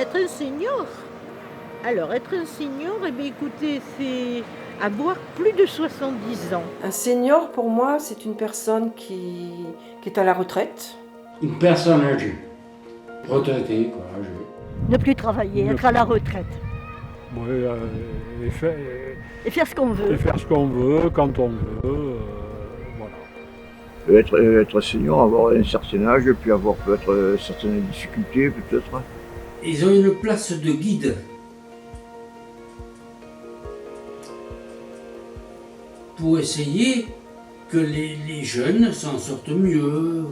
Être un senior? Alors, être un senior, eh bien, écoutez, c'est avoir plus de 70 ans. Un senior, pour moi, c'est une personne qui est à la retraite. Une personne âgée, retraitée, quoi, âgée. Ne plus travailler, être à la retraite. Oui, Et faire ce qu'on veut. et faire ce qu'on veut, quand on veut, voilà. Être senior, avoir un certain âge, puis avoir peut-être certaines difficultés, peut-être. Ils ont une place de guide. Pour essayer que les jeunes s'en sortent mieux.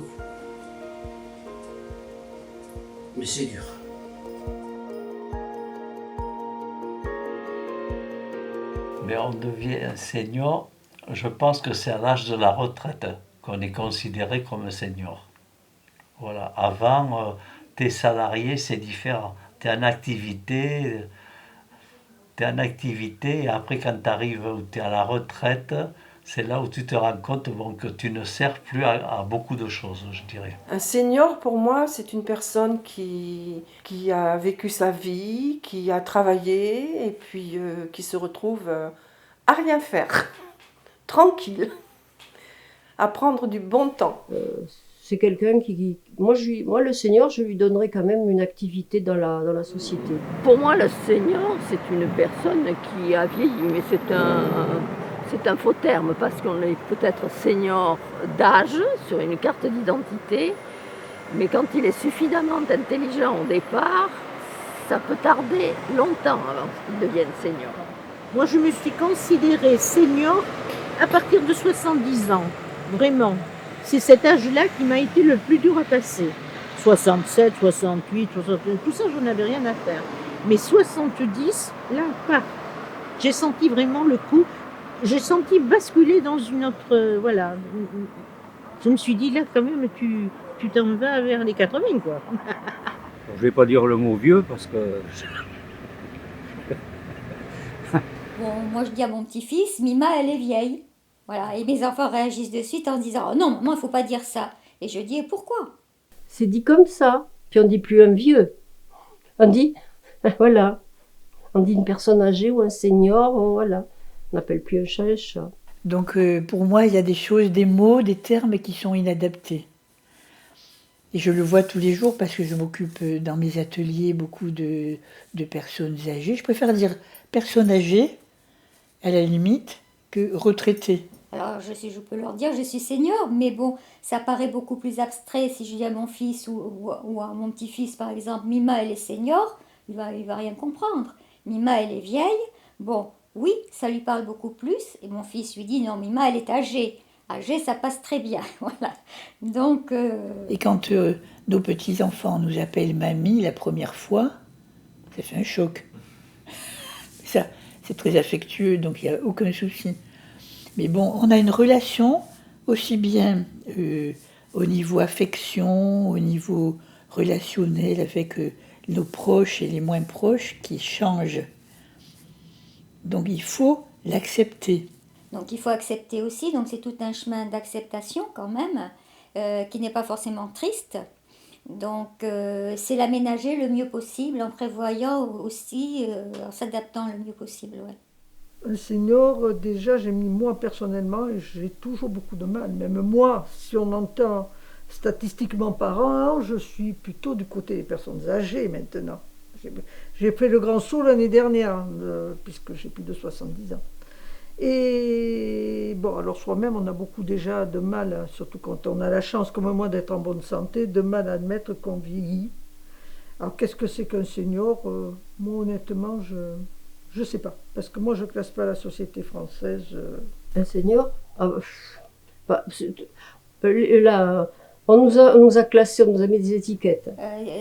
Mais c'est dur. Mais on devient senior, je pense que c'est à l'âge de la retraite qu'on est considéré comme senior. Voilà. Avant, t'es salarié, c'est différent. T'es en activité, et après quand tu arrives où tu es à la retraite, c'est là où tu te rends compte que tu ne sers plus à beaucoup de choses, je dirais. Un senior, pour moi, c'est une personne qui a vécu sa vie, qui a travaillé et puis qui se retrouve à rien faire, tranquille, à prendre du bon temps. C'est quelqu'un qui... Moi, le senior, je lui donnerais quand même une activité dans la société. Pour moi, le senior, c'est une personne qui a vieilli, mais c'est un faux terme parce qu'on est peut-être senior d'âge sur une carte d'identité, mais quand il est suffisamment intelligent au départ, ça peut tarder longtemps avant qu'il devienne senior. Moi, je me suis considérée senior à partir de 70 ans, vraiment. C'est cet âge-là qui m'a été le plus dur à passer. 67, 68, 69, tout ça, j'en avais rien à faire. Mais 70, là, pas. J'ai senti vraiment le coup. J'ai senti basculer dans une autre... voilà. Je me suis dit, là, quand même, tu t'en vas vers les 80, quoi. Je vais pas dire le mot vieux parce que... Bon, moi je dis à mon petit-fils, Mima, elle est vieille. Voilà, et mes enfants réagissent de suite en disant « Oh non, maman, il ne faut pas dire ça ». Et je dis « Et pourquoi ?» C'est dit comme ça. Puis on dit plus un vieux. On dit, voilà. On dit une personne âgée ou un senior, voilà. On n'appelle plus un chat un chat. Donc pour moi, il y a des choses, des mots, des termes qui sont inadaptés. Et je le vois tous les jours parce que je m'occupe dans mes ateliers beaucoup de personnes âgées. Je préfère dire personnes âgées, à la limite, que retraitées. Alors je peux leur dire je suis senior, mais bon, ça paraît beaucoup plus abstrait si je dis à mon fils ou à mon petit-fils par exemple, Mima elle est senior, il va rien comprendre. Mima elle est vieille, bon, oui, ça lui parle beaucoup plus, et mon fils lui dit non, Mima elle est âgée. Âgée, ça passe très bien, voilà. Donc... Et quand nos petits-enfants nous appellent mamie la première fois, ça fait un choc. Ça, c'est très affectueux, donc il n'y a aucun souci. Mais bon, on a une relation aussi bien au niveau affection, au niveau relationnel avec nos proches et les moins proches qui changent. Donc il faut l'accepter. Donc il faut accepter aussi, donc c'est tout un chemin d'acceptation quand même, qui n'est pas forcément triste. Donc c'est l'aménager le mieux possible en prévoyant aussi, en s'adaptant le mieux possible. Ouais. Un senior, déjà, moi personnellement, j'ai toujours beaucoup de mal. Même moi, si on entend statistiquement par an, je suis plutôt du côté des personnes âgées maintenant. J'ai fait le grand saut l'année dernière, puisque j'ai plus de 70 ans. Et bon, alors soi-même, on a beaucoup déjà de mal, surtout quand on a la chance, comme moi, d'être en bonne santé, de mal à admettre qu'on vieillit. Alors qu'est-ce que c'est qu'un senior? Moi, honnêtement, je sais pas, parce que moi je classe pas la société française. Un senior là, on nous a classés, on nous a mis des étiquettes.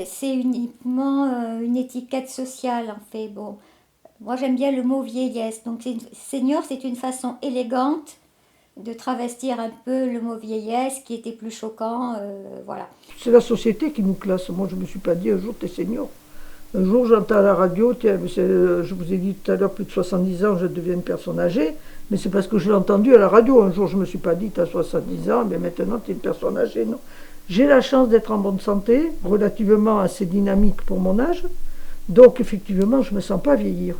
C'est uniquement une étiquette sociale en fait. Bon, moi j'aime bien le mot vieillesse. Donc senior, c'est une façon élégante de travestir un peu le mot vieillesse qui était plus choquant. Voilà. C'est la société qui nous classe. Moi je me suis pas dit un jour t'es senior. Un jour, j'entends à la radio, je vous ai dit tout à l'heure, plus de 70 ans, je deviens une personne âgée, mais c'est parce que je l'ai entendu à la radio. Un jour, je ne me suis pas dit, tu as 70 ans, mais maintenant, tu es une personne âgée. Non. J'ai la chance d'être en bonne santé, relativement assez dynamique pour mon âge, Donc effectivement, je ne me sens pas vieillir.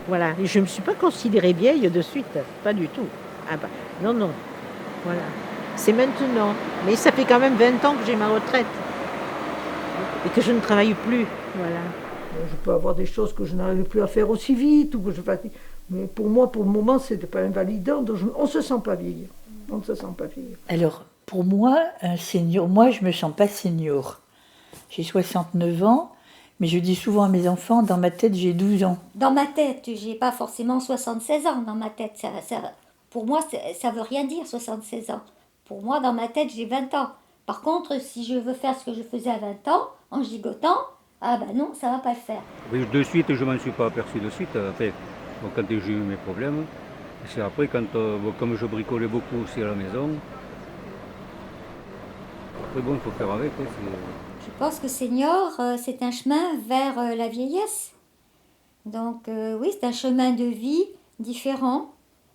Voilà, et je ne me suis pas considérée vieille de suite, pas du tout. Ah bah, non, non, voilà. C'est maintenant, mais ça fait quand même 20 ans que j'ai ma retraite et que je ne travaille plus, voilà. Je peux avoir des choses que je n'arrive plus à faire aussi vite, ou que je fatigue. Mais pour moi, pour le moment, ce n'est pas invalidant, donc on ne se sent pas vieillir. On ne se sent pas vieillir. Alors, pour moi, un senior, moi je ne me sens pas senior. J'ai 69 ans, mais je dis souvent à mes enfants, dans ma tête, j'ai 12 ans. Dans ma tête, j'ai pas forcément 76 ans dans ma tête. Pour moi, ça veut rien dire 76 ans. Pour moi, dans ma tête, j'ai 20 ans. Par contre, si je veux faire ce que je faisais à 20 ans, en gigotant, ah ben non, ça va pas le faire. Oui, de suite, je ne m'en suis pas aperçu de suite. Enfin, bon, quand j'ai eu mes problèmes, c'est après, quand, bon, comme je bricolais beaucoup aussi à la maison, après bon, il faut faire avec. Hein, je pense que senior, c'est un chemin vers la vieillesse. Donc oui, c'est un chemin de vie différent,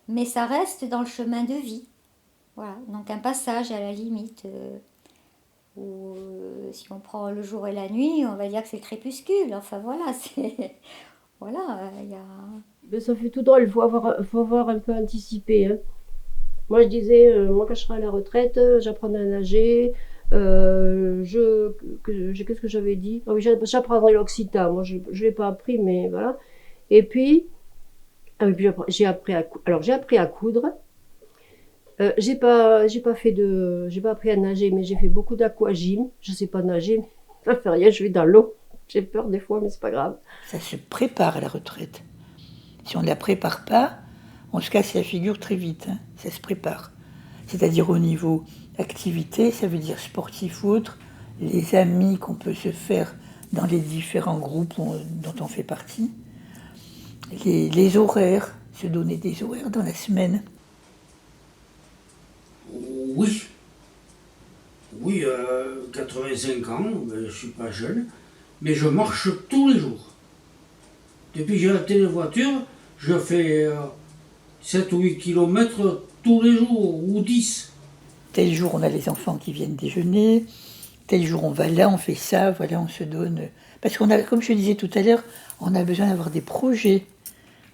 mais ça reste dans le chemin de vie. Voilà, donc un passage à la limite. Ou si on prend le jour et la nuit, on va dire que c'est le crépuscule. Enfin voilà, c'est... Voilà, il y a... Ben, ça fait tout drôle, il faut avoir un peu anticipé. Hein. Moi je disais, moi quand je serai à la retraite, j'apprendrai à nager. Qu'est-ce que j'avais dit? Ah oui, j'apprendrai l'occitan. Moi je ne l'ai pas appris, mais voilà. Et puis j'ai appris à coudre. J'ai pas appris à nager, mais j'ai fait beaucoup d'aquagym. Je sais pas nager, mais ça fait rien, je vais dans l'eau. J'ai peur des fois, mais c'est pas grave. Ça se prépare à la retraite. Si on ne la prépare pas, on se casse la figure très vite. Hein. Ça se prépare. C'est-à-dire au niveau activité, ça veut dire sportif ou autre, les amis qu'on peut se faire dans les différents groupes dont on fait partie, les horaires, se donner des horaires dans la semaine. Oui. Oui, 85 ans, ben, je ne suis pas jeune, mais je marche tous les jours. Depuis que j'ai arrêté la voiture, je fais 7 ou 8 kilomètres tous les jours, ou 10. Tel jour, on a les enfants qui viennent déjeuner, tel jour, on va là, on fait ça, voilà, on se donne... Parce qu'on a, comme je disais tout à l'heure, on a besoin d'avoir des projets.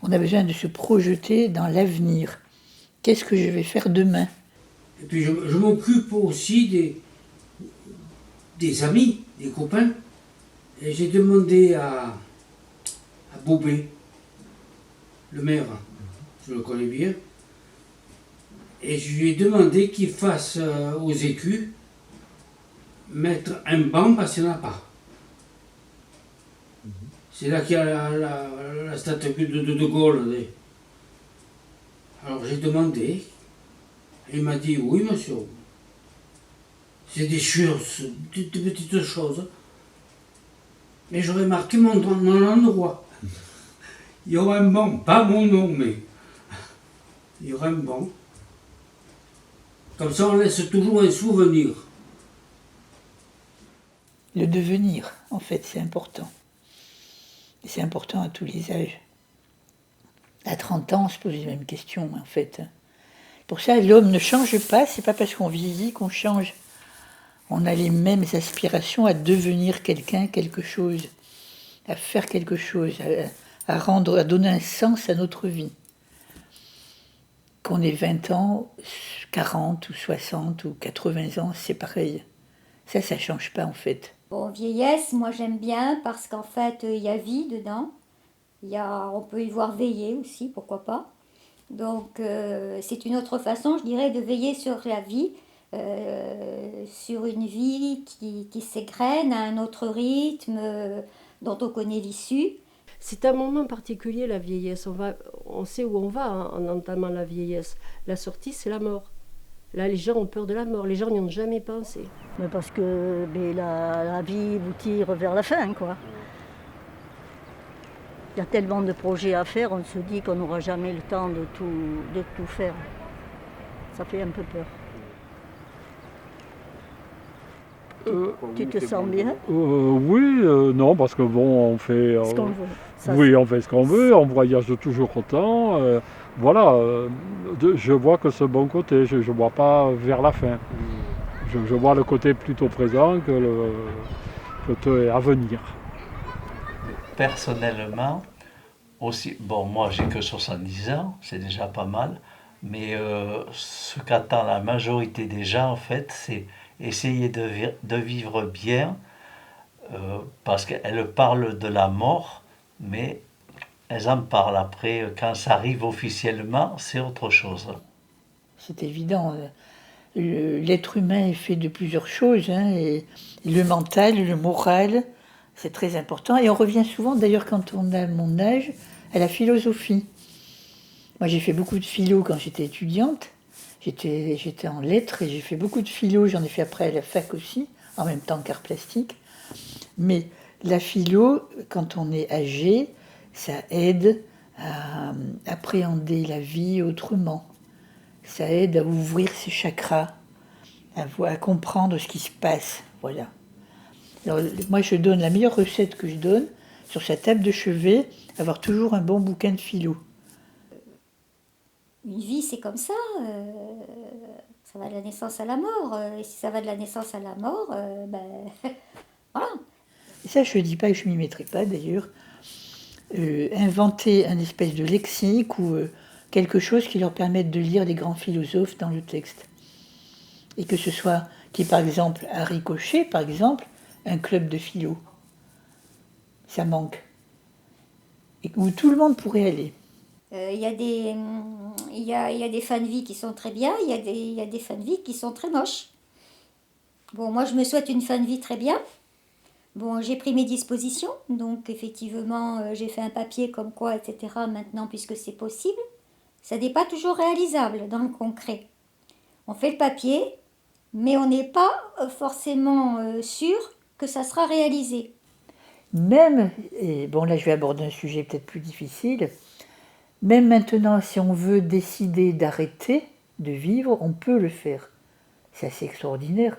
On a besoin de se projeter dans l'avenir. Qu'est-ce que je vais faire demain ? Et puis je m'occupe aussi des amis, des copains. Et j'ai demandé à Bobé, le maire, je le connais bien, et je lui ai demandé qu'il fasse aux écus mettre un banc parce qu'il n'y en a pas. C'est là qu'il y a la statue de Gaulle. Alors j'ai demandé. Il m'a dit, oui monsieur, c'est des choses, des petites choses, mais j'aurais marqué mon endroit. Il y aura un banc, pas mon nom, mais il y aura un banc. Comme ça, on laisse toujours un souvenir. Le devenir, en fait, c'est important. Et c'est important à tous les âges. À 30 ans, on se pose les mêmes questions, en fait. Pour ça, l'homme ne change pas, c'est pas parce qu'on vieillit qu'on change. On a les mêmes aspirations à devenir quelqu'un, quelque chose, à faire quelque chose, à donner un sens à notre vie. Qu'on ait 20 ans, 40 ou 60 ou 80 ans, c'est pareil. Ça change pas en fait. Bon, vieillesse, moi j'aime bien parce qu'en fait, il y a vie dedans. On peut y voir veiller aussi, pourquoi pas. Donc c'est une autre façon, je dirais, de veiller sur la vie, sur une vie qui s'égrène à un autre rythme dont on connaît l'issue. C'est un moment particulier, la vieillesse. On sait où on va en entamant la vieillesse. La sortie, c'est la mort. Là, les gens ont peur de la mort. Les gens n'y ont jamais pensé. Mais parce que la vie vous tire vers la fin, quoi. Il y a tellement de projets à faire, on se dit qu'on n'aura jamais le temps de tout faire. Ça fait un peu peur. Tu te sens bien? Oui, non, parce que bon, on fait... ce qu'on veut. Oui, on fait ce qu'on veut, on voyage toujours autant. Voilà, je vois que ce bon côté, je ne vois pas vers la fin. Je vois le côté plutôt présent que le côté à venir. personnellement, aussi, bon, moi j'ai que 70 ans, c'est déjà pas mal, mais ce qu'attend la majorité des gens, en fait, c'est essayer de vivre bien, parce qu'elles parlent de la mort, mais elles en parlent après. Quand ça arrive officiellement, c'est autre chose. C'est évident. L'être humain est fait de plusieurs choses, hein, et le mental, le moral, c'est très important. Et on revient souvent, d'ailleurs, quand on a mon âge, à la philosophie. Moi, j'ai fait beaucoup de philo quand j'étais étudiante. J'étais en lettres et j'ai fait beaucoup de philo. J'en ai fait après à la fac aussi, en même temps qu'art plastique. Mais la philo, quand on est âgé, ça aide à appréhender la vie autrement. Ça aide à ouvrir ses chakras, à comprendre ce qui se passe. Voilà. Alors, moi, je donne la meilleure recette que je donne, sur sa table de chevet, avoir toujours un bon bouquin de philo. Une vie, c'est comme ça. Ça va de la naissance à la mort. Et si ça va de la naissance à la mort, voilà. Et ça, je ne dis pas que je ne m'y mettrai pas, d'ailleurs. Inventer un espèce de lexique ou quelque chose qui leur permette de lire les grands philosophes dans le texte. Et que ce soit, par exemple, à Ricochet, par exemple, un club de philo. Ça manque. Et où tout le monde pourrait aller. Il y a des fins de vie qui sont très bien, il y a des fins de vie qui sont très moches. Bon, moi je me souhaite une fin de vie très bien. Bon, j'ai pris mes dispositions, donc effectivement j'ai fait un papier comme quoi, etc. maintenant puisque c'est possible. Ça n'est pas toujours réalisable dans le concret. On fait le papier, mais on n'est pas forcément sûr que ça sera réalisé. Même, et bon là je vais aborder un sujet peut-être plus difficile, même maintenant si on veut décider d'arrêter de vivre, on peut le faire. C'est assez extraordinaire,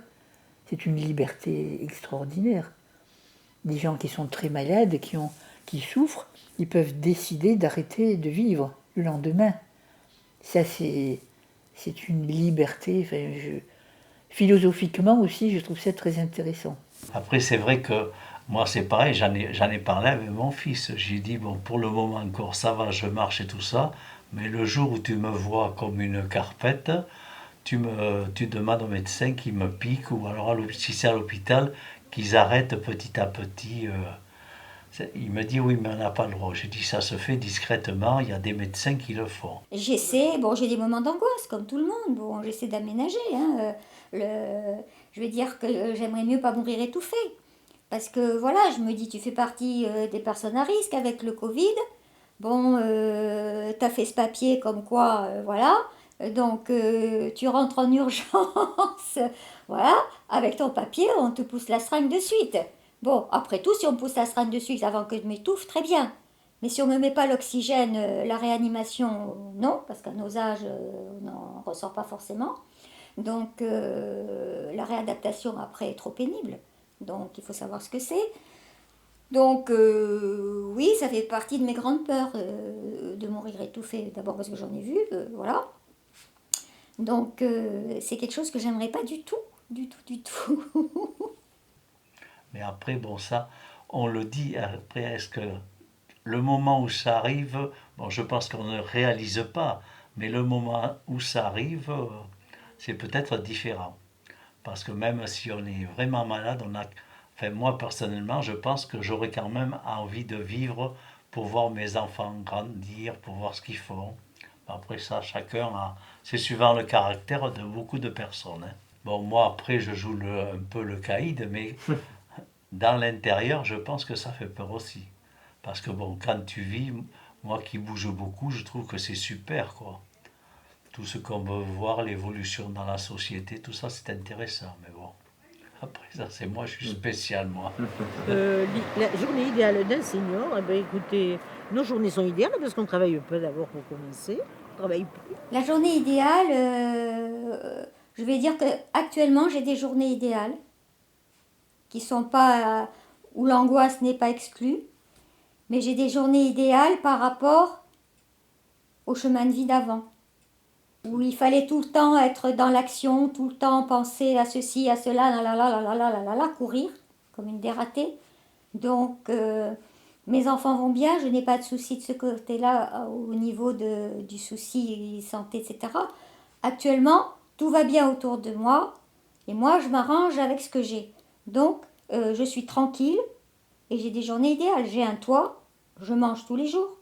c'est une liberté extraordinaire. Des gens qui sont très malades, qui souffrent, ils peuvent décider d'arrêter de vivre le lendemain. Ça c'est une liberté, philosophiquement aussi je trouve ça très intéressant. Après c'est vrai que moi, c'est pareil, j'en ai parlé avec mon fils. J'ai dit, bon, pour le moment encore, ça va, je marche et tout ça, mais le jour où tu me vois comme une carpette, tu demandes au médecin qui me pique, ou alors si c'est à l'hôpital, qu'ils arrêtent petit à petit. Il me dit, oui, mais on n'a pas le droit. J'ai dit, ça se fait discrètement, il y a des médecins qui le font. J'essaie, bon, j'ai des moments d'angoisse, comme tout le monde, bon, j'essaie d'aménager. Hein, je vais dire que j'aimerais mieux pas mourir étouffée. Parce que voilà, je me dis, tu fais partie des personnes à risque avec le Covid. Bon, tu as fait ce papier comme quoi, voilà. Donc, tu rentres en urgence, voilà. Avec ton papier, on te pousse la seringue de suite. Bon, après tout, si on me pousse la seringue de suite avant que je m'étouffe, très bien. Mais si on ne me met pas l'oxygène, la réanimation, non, parce qu'à nos âges, on n'en ressort pas forcément. Donc, la réadaptation après est trop pénible. Donc il faut savoir ce que c'est. Donc oui, ça fait partie de mes grandes peurs de mourir étouffée. D'abord parce que j'en ai vu, voilà. Donc c'est quelque chose que j'aimerais pas du tout, du tout. Mais après, bon ça, on le dit, après est-ce que le moment où ça arrive, bon je pense qu'on ne réalise pas, mais le moment où ça arrive, c'est peut-être différent. Parce que même si on est vraiment malade, moi personnellement, je pense que j'aurais quand même envie de vivre pour voir mes enfants grandir, pour voir ce qu'ils font. Après ça, chacun a... C'est suivant le caractère de beaucoup de personnes. Hein. Bon, moi après, je joue un peu le caïd, mais dans l'intérieur, je pense que ça fait peur aussi. Parce que bon, quand tu vis, moi qui bouge beaucoup, je trouve que c'est super, quoi. Tout ce qu'on veut voir, l'évolution dans la société, tout ça, c'est intéressant. Mais bon, après ça, c'est moi, je suis spécial, moi. La journée idéale d'un senior, eh ben, écoutez, nos journées sont idéales parce qu'on travaille peu d'abord pour commencer. On travaille plus. La journée idéale, je vais dire qu'actuellement, j'ai des journées idéales qui sont pas... où l'angoisse n'est pas exclue. Mais j'ai des journées idéales par rapport au chemin de vie d'avant. Où il fallait tout le temps être dans l'action, tout le temps penser à ceci, à cela, courir comme une dératée. Donc Mes enfants vont bien, je n'ai pas de soucis de ce côté-là au niveau du souci santé, etc. Actuellement, tout va bien autour de moi et moi, je m'arrange avec ce que j'ai. Donc, je suis tranquille et j'ai des journées idéales. J'ai un toit, je mange tous les jours.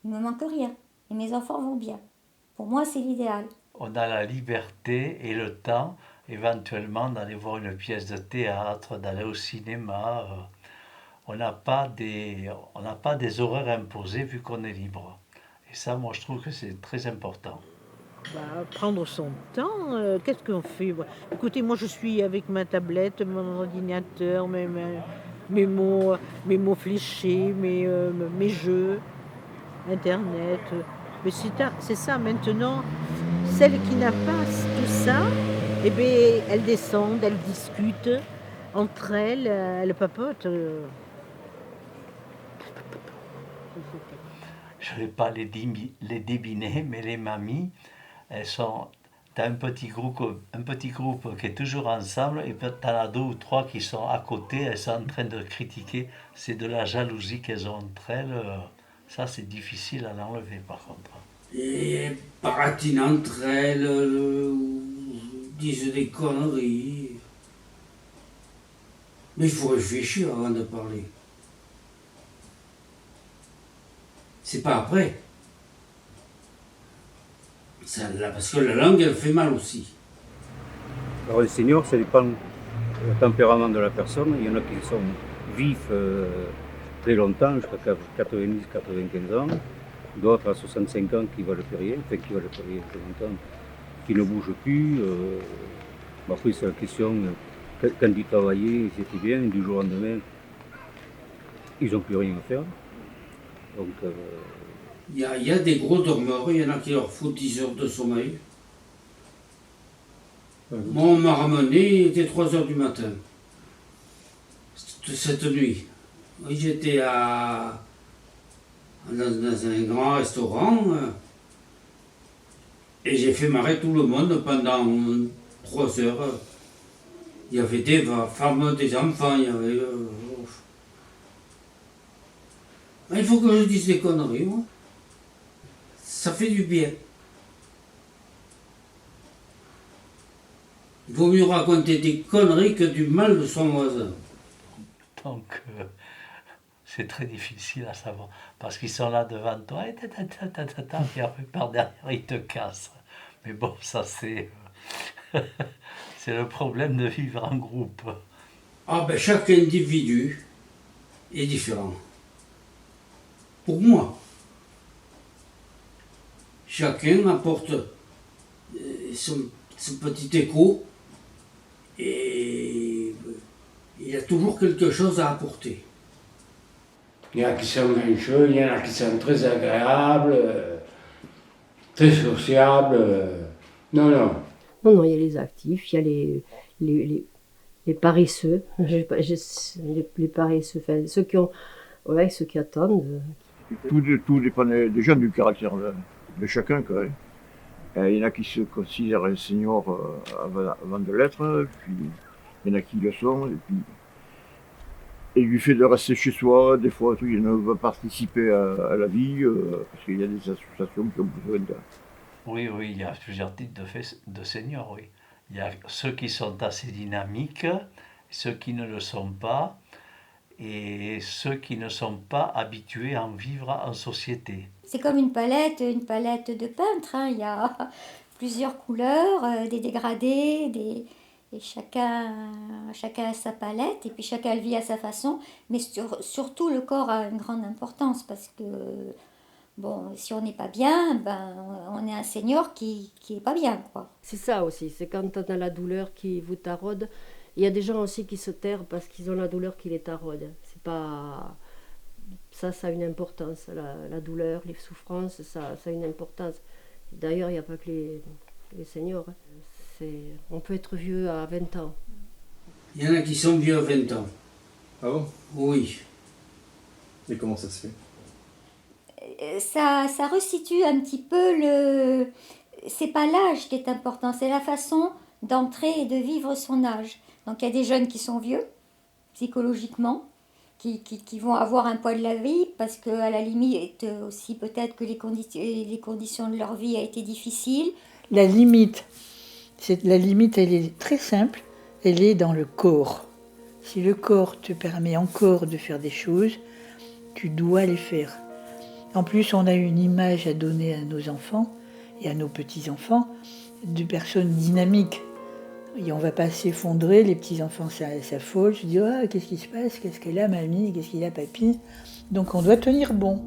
Il ne me manque rien et mes enfants vont bien. Pour moi, c'est l'idéal. On a la liberté et le temps, éventuellement, d'aller voir une pièce de théâtre, d'aller au cinéma. On n'a pas des horaires imposés vu qu'on est libre. Et ça, moi, je trouve que c'est très important. Prendre son temps, qu'est-ce qu'on fait? Écoutez, moi je suis avec ma tablette, mon ordinateur, mes mots fléchés, mes jeux, Internet. Mais c'est ça maintenant. Celle qui n'a pas tout ça, eh bien, elles descendent, elles discutent entre elles, elles papotent. Je ne vais pas les débiner, mais les mamies, t'as un petit groupe qui est toujours ensemble, et puis t'en as 2 ou 3 qui sont à côté, elles sont en train de critiquer. C'est de la jalousie qu'elles ont entre elles. Ça, c'est difficile à l'enlever, par contre. Et baratinent entre elles, disent des conneries. Mais il faut réfléchir avant de parler. C'est pas après. Parce que la langue, elle fait mal aussi. Alors les seniors, ça dépend du tempérament de la personne. Il y en a qui sont vifs très longtemps, jusqu'à 90-95 ans. D'autres à 65 ans qui valent plus rien, qui valent plus rien très longtemps, qui ne bougent plus. Après, c'est la question, quand ils travaillaient, c'était bien, du jour au lendemain, ils n'ont plus rien à faire. Donc, il y a des gros dormeurs, il y en a qui leur faut 10 heures de sommeil. Moi, on m'a ramené, il était 3 heures du matin, cette nuit. Oui, j'étais dans un grand restaurant et j'ai fait marrer tout le monde pendant 3 heures. Il y avait des femmes, des enfants, il y avait... Il faut que je dise des conneries, moi. Ça fait du bien. Il vaut mieux raconter des conneries que du mal de son voisin. Donc, c'est très difficile à savoir. Parce qu'ils sont là devant toi, et puis après, par derrière, ils te cassent. Mais bon, ça, c'est c'est le problème de vivre en groupe. Chaque individu est différent. Pour moi, chacun apporte son petit écho et il y a toujours quelque chose à apporter. Il y en a qui sont grincheux, il y en a qui sont très agréables, très sociables. Non, il y a les actifs, il y a les paresseux, les paresseux, enfin, ceux qui attendent. Tout dépend déjà du caractère de chacun, quoi. Il y en a qui se considèrent seniors avant de l'être, puis il y en a qui le sont, et du fait de rester chez soi, des fois, ils ne veulent pas participer à la vie, parce qu'il y a des associations qui ont besoin de... Oui, il y a plusieurs types de seniors, oui. Il y a ceux qui sont assez dynamiques, ceux qui ne le sont pas, et ceux qui ne sont pas habitués à en vivre en société. C'est comme une palette de peintre, hein. Il y a plusieurs couleurs, des dégradés, et chacun a sa palette, et puis chacun le vit à sa façon, mais surtout le corps a une grande importance, parce que si on n'est pas bien, on est un senior qui est pas bien, quoi. C'est ça aussi, c'est quand on a la douleur qui vous taraude. Il y a des gens aussi qui se terrent parce qu'ils ont la douleur qui les taraude. C'est pas... Ça a une importance. La douleur, les souffrances, ça a une importance. D'ailleurs, il n'y a pas que les seniors. On peut être vieux à 20 ans. Il y en a qui sont vieux à 20 ans. Ah bon? Oui. Et comment ça se fait? Ça resitue un petit peu c'est pas l'âge qui est important, c'est la façon d'entrer et de vivre son âge. Donc il y a des jeunes qui sont vieux, psychologiquement, qui vont avoir un poids de la vie, parce qu'à la limite aussi peut-être que les conditions de leur vie a été difficiles. La limite, elle est très simple, elle est dans le corps. Si le corps te permet encore de faire des choses, tu dois les faire. En plus, on a une image à donner à nos enfants et à nos petits-enfants de personnes dynamiques. Et on ne va pas s'effondrer, les petits-enfants s'affolent, je dis « Ah, qu'est-ce qui se passe? Qu'est-ce qu'elle a, mamie? Qu'est-ce qu'il a, papy ?» Donc on doit tenir bon.